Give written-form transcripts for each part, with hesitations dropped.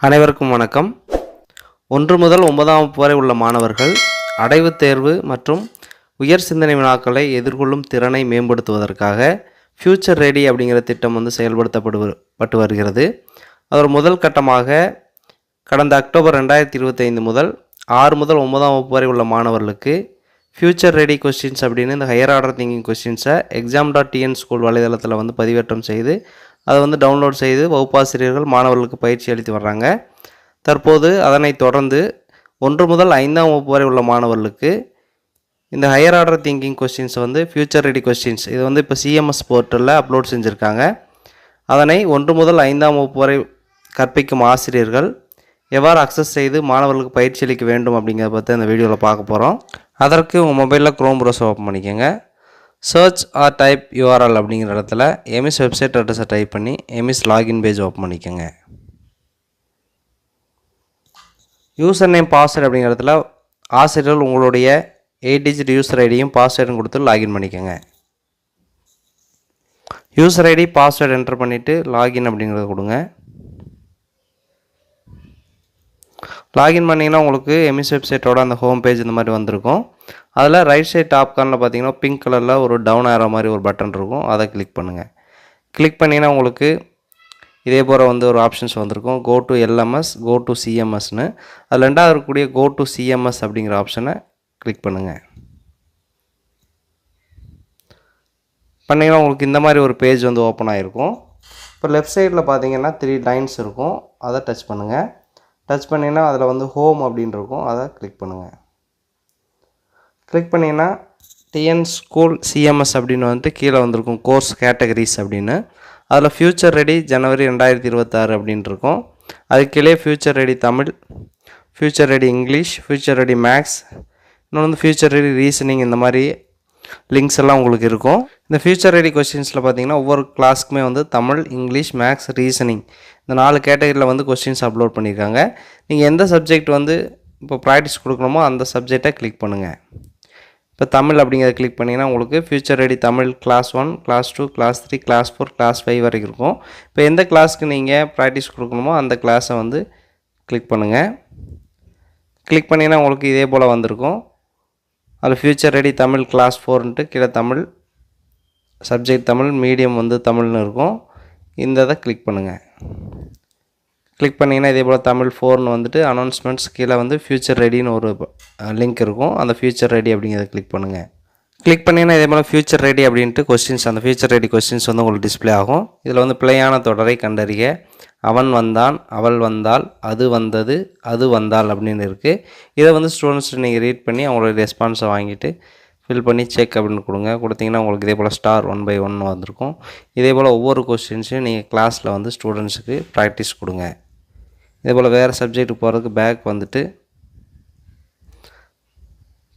அனைவருக்கும் வணக்கம். 1 முதல் 9ஆம் வகுப்பு வரை உள்ள மாணவர்கள் அடைவுத் தேர்வு மற்றும் உயர் சிந்தனை வினாக்களை எதிர்கொள்ளும் திறனை மேம்படுத்துவதற்காக ஃபியூச்சர் ரெடி அப்படிங்கிற திட்டம் செயல்படுத்தப்பட்டு வருகிறது. அதோட முதல் கட்டமாக கடந்த அக்டோபர் 2025 முதல் 6 முதல் 9ஆம் வகுப்பு வரை உள்ள மாணவர்களுக்கு ஃபியூச்சர் ரெடி கொஸ்டின்ஸ் அப்படின்னு இந்த ஹையர் ஆர்டர் திங்கிங் கொஸ்டின்ஸை exam.tn ஸ்கூல் வலைதளத்தில் பதிவேற்றம் செய்து அதை டவுன்லோட் செய்து வகுப்பாசிரியர்கள் மாணவர்களுக்கு பயிற்சி அளித்து வர்றாங்க. தற்போது அதனை தொடர்ந்து 1 முதல் 5ஆம் வகுப்பு வரை உள்ள மாணவர்களுக்கு இந்த higher order thinking questions future ready questions இது இப்போ சிஎம்எஸ் போர்ட்டலில் அப்லோட் செஞ்சுருக்காங்க. அதனை 1 முதல் 5ஆம் வகுப்பு வரை கற்பிக்கும் ஆசிரியர்கள் எவ்வாறு அக்சஸ் செய்து மாணவர்களுக்கு பயிற்சி அளிக்க வேண்டும் அப்படிங்கிறத பற்றி இந்த வீடியோவில் பார்க்க போகிறோம். அதற்கு உங்கள் மொபைலில் க்ரோம் ப்ரௌசர் ஓப்பன் பண்ணிக்கோங்க. சர்ச் ஆர் டைப் யூஆர்எல் அப்படிங்கிற இடத்துல எமிஸ் வெப்சைட் அட்ரஸை டைப் பண்ணி எமிஸ் லாகின் பேஜ் ஓப்பன் பண்ணிக்கோங்க. யூசர் நேம் பாஸ்வேர்டு அப்படிங்கிற இடத்துல ஆசிரியர்கள் உங்களுடைய 8 டிஜிட் யூசர் ஐடியும் பாஸ்வேர்டும் கொடுத்து லாகின் பண்ணிக்கோங்க. யூசர் ஐடி பாஸ்வேர்டு என்டர் பண்ணிவிட்டு லாகின் அப்படிங்கிறத கொடுங்க. லாகின் பண்ணிங்கன்னா உங்களுக்கு எமிஸ் வெப்சைட்டோட அந்த ஹோம் பேஜ் இந்த மாதிரி வந்திருக்கும். அதில் ரைட் சைட் டாப் கார்னரில் பார்த்தீங்கன்னா பிங்க் கலரில் ஒரு டவுன் ஆரோ மாதிரி ஒரு பட்டன் இருக்கும். அதை கிளிக் பண்ணுங்கள். கிளிக் பண்ணிங்கன்னா உங்களுக்கு இதே போல் ஒரு ஆப்ஷன்ஸ் வந்திருக்கும். Go to LMS, go to சிஎம்எஸ்னு. அதில் ரெண்டாவது இருக்கக்கூடிய கோ டு சிஎம்எஸ் அப்படிங்கிற ஆப்ஷனை கிளிக் பண்ணுங்கள். பண்ணிங்கன்னா உங்களுக்கு இந்த மாதிரி ஒரு பேஜ் ஓப்பன் ஆகிருக்கும். இப்போ லெஃப்ட் சைடில் பார்த்தீங்கன்னா 3 லைன்ஸ் இருக்கும். அதை டச் பண்ணுங்கள். டச் பண்ணிங்கன்னா அதில் ஹோம் அப்படின்னு இருக்கும். அதை கிளிக் பண்ணுங்கள். கிளிக் பண்ணிங்கன்னா டிஎன் ஸ்கூல் சிஎம்எஸ் அப்படின்னு கீழே வந்திருக்கும் கோர்ஸ் கேட்டகரிஸ் அப்படின்னு. அதில் ஃபியூச்சர் ரெடி ஜனவரி 2026 அப்படின்னு இருக்கும். அதுக்கு கீழே future ready Tamil, future ready English, future ready maths, இன்னொன்று ஃபியூச்சர் ரெடி ரீசனிங், இந்த மாதிரி லிங்க்ஸ் எல்லாம் உங்களுக்கு இருக்கும். இந்த ஃபியூச்சர் ரெடி கொஸ்டின்ஸில் பார்த்தீங்கன்னா ஒவ்வொரு கிளாஸ்க்குமே தமிழ், இங்கிலீஷ், மேக்ஸ், ரீசனிங் இந்த 4 கேட்டகரியில் கொஸ்டின்ஸ் அப்லோட் பண்ணியிருக்காங்க. நீங்கள் எந்த சப்ஜெக்ட் இப்போ ப்ராக்டிஸ் கொடுக்கணுமோ அந்த சப்ஜெக்டை கிளிக் பண்ணுங்கள். இப்போ தமிழ் அப்படிங்கிறத கிளிக் பண்ணிங்கன்னா உங்களுக்கு future ready Tamil class 1, class 2, class 3, class 4, class 5 வரைக்கும் இருக்கும். இப்போ எந்த கிளாஸ்க்கு நீங்கள் ப்ராக்டிஸ் கொடுக்கணுமோ அந்த கிளாஸை கிளிக் பண்ணுங்கள். கிளிக் பண்ணிங்கன்னா உங்களுக்கு இதே போல் வந்திருக்கும். அதில் ஃபியூச்சர் ரெடி தமிழ் கிளாஸ் 4ன்ட்டு கீழே தமிழ் சப்ஜெக்ட் தமிழ், மீடியம் தமிழ்னு இருக்கும். இந்த இதை கிளிக் பண்ணுங்கள். கிளிக் பண்ணிங்கன்னா இதே போல் தமிழ் 4ன்னு அனௌன்ஸ்மெண்ட்ஸ் கீழே ஃபியூச்சர் ரெடின்னு ஒரு லிங்க் இருக்கும். அந்த ஃபியூச்சர் ரெடி அப்படிங்கிறத கிளிக் பண்ணுங்கள். கிளிக் பண்ணிங்கன்னா இதே போல் ஃபியூச்சர் ரெடி அப்படின்ட்டு கொஸ்டின்ஸ், அந்த ஃபியூச்சர் ரெடி கொஸ்டின்ஸ் உங்களுக்கு டிஸ்பிளே ஆகும். இதில் பிழையான தொடரை கண்டறிய, அவன் வந்தான், அவள் வந்தாள், அது வந்தது, அது வந்தாள் அப்படின்னு இருக்குது. இதை ஸ்டூடெண்ட்ஸ் நீங்கள் ரீட் பண்ணி அவங்களோட ரெஸ்பான்ஸை வாங்கிட்டு ஃபில் பண்ணி செக் அப்படின்னு கொடுத்தீங்கன்னா உங்களுக்கு இதே போல் ஸ்டார் 1 by 1 வந்திருக்கும். இதே போல் ஒவ்வொரு கொஸ்டின்ஸையும் நீங்கள் கிளாஸில் ஸ்டூடெண்ட்ஸுக்கு ப்ராக்டிஸ் கொடுங்க. இதே போல் வேறு சப்ஜெக்ட்டுக்கு போகிறதுக்கு பேக்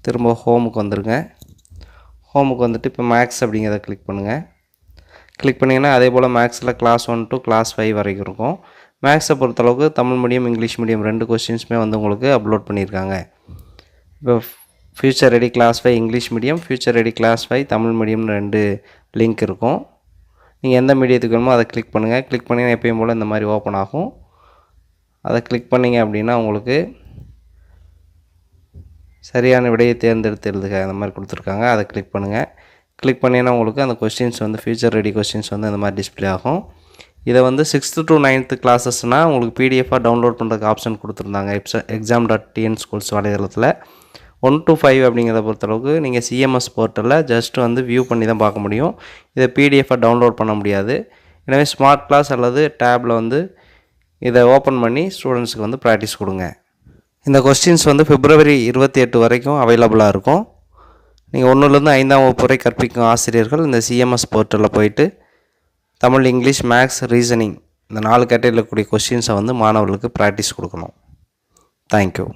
திரும்ப ஹோமுக்கு வந்துடுங்க. ஹோமுக்கு இப்போ மேக்ஸ் அப்படிங்கிறத கிளிக் பண்ணுங்கள். கிளிக் பண்ணிங்கன்னா அதே போல் மேக்ஸில் கிளாஸ் 1 to கிளாஸ் 5 வரைக்கும் இருக்கும். மேக்ஸை பொறுத்தளவுக்கு தமிழ் மீடியம், இங்கிலீஷ் மீடியம் 2 கொஸ்டின்ஸுமே உங்களுக்கு அப்லோட் பண்ணியிருக்காங்க. இப்போ future ready class 5 English medium, future ready class 5 Tamil மீடியம்னு 2 லிங்க் இருக்கும். நீங்கள் எந்த மீடியத்துக்கு வேணுமோ அதை கிளிக் பண்ணுங்கள். கிளிக் பண்ணிங்கன்னா எப்பயும் போல் இந்த மாதிரி ஓப்பன் ஆகும். அதை கிளிக் பண்ணிங்க அப்படின்னா உங்களுக்கு சரியான விடையை தேர்ந்தெடுத்து எழுதுக அந்த மாதிரி கொடுத்துருக்காங்க. அதை கிளிக் பண்ணுங்கள். கிளிக் பண்ணிங்கன்னா உங்களுக்கு அந்த கொஸ்டின்ஸ் ஃபியூச்சர் ரெடி கொஸ்டின்ஸ் இந்த மாதிரி டிஸ்பிளே ஆகும். இதை 6th to 9th கிளாஸஸ்னால் உங்களுக்கு பிடிஎஃபாக டவுன்லோட் பண்ணுறதுக்கு ஆப்ஷன் கொடுத்துருந்தாங்க exam.tn ஸ்கூல்ஸ் வலைதளத்தில். 1 to 5 அப்படிங்கிறத பொறுத்தளவுக்கு நீங்கள் சிஎம்எஸ் போர்ட்டலில் ஜஸ்ட் வியூ பண்ணி தான் பார்க்க முடியும். இதை பிடிஎஃபாக டவுன்லோட் பண்ண முடியாது. எனவே ஸ்மார்ட் கிளாஸ் அல்லது டேப்பில் இதை ஓப்பன் பண்ணி ஸ்டூடெண்ட்ஸுக்கு ப்ராக்டிஸ் கொடுங்க. இந்த கொஸ்டின்ஸ் February 28 வரைக்கும் அவைலபிளாக இருக்கும். நீங்கள் 1லேருந்து 5ஆம் வகுப்பு வரை கற்பிக்கும் ஆசிரியர்கள் இந்த சிஎம்எஸ் போர்ட்டலில் போயிட்டு தமிழ், இங்கிலீஷ், மேக்ஸ், ரீசனிங் இந்த 4 கேட்டகரியில் கூடிய கொஸ்டின்ஸை மாணவர்களுக்கு ப்ராக்டிஸ் கொடுக்கணும். தேங்க்யூ.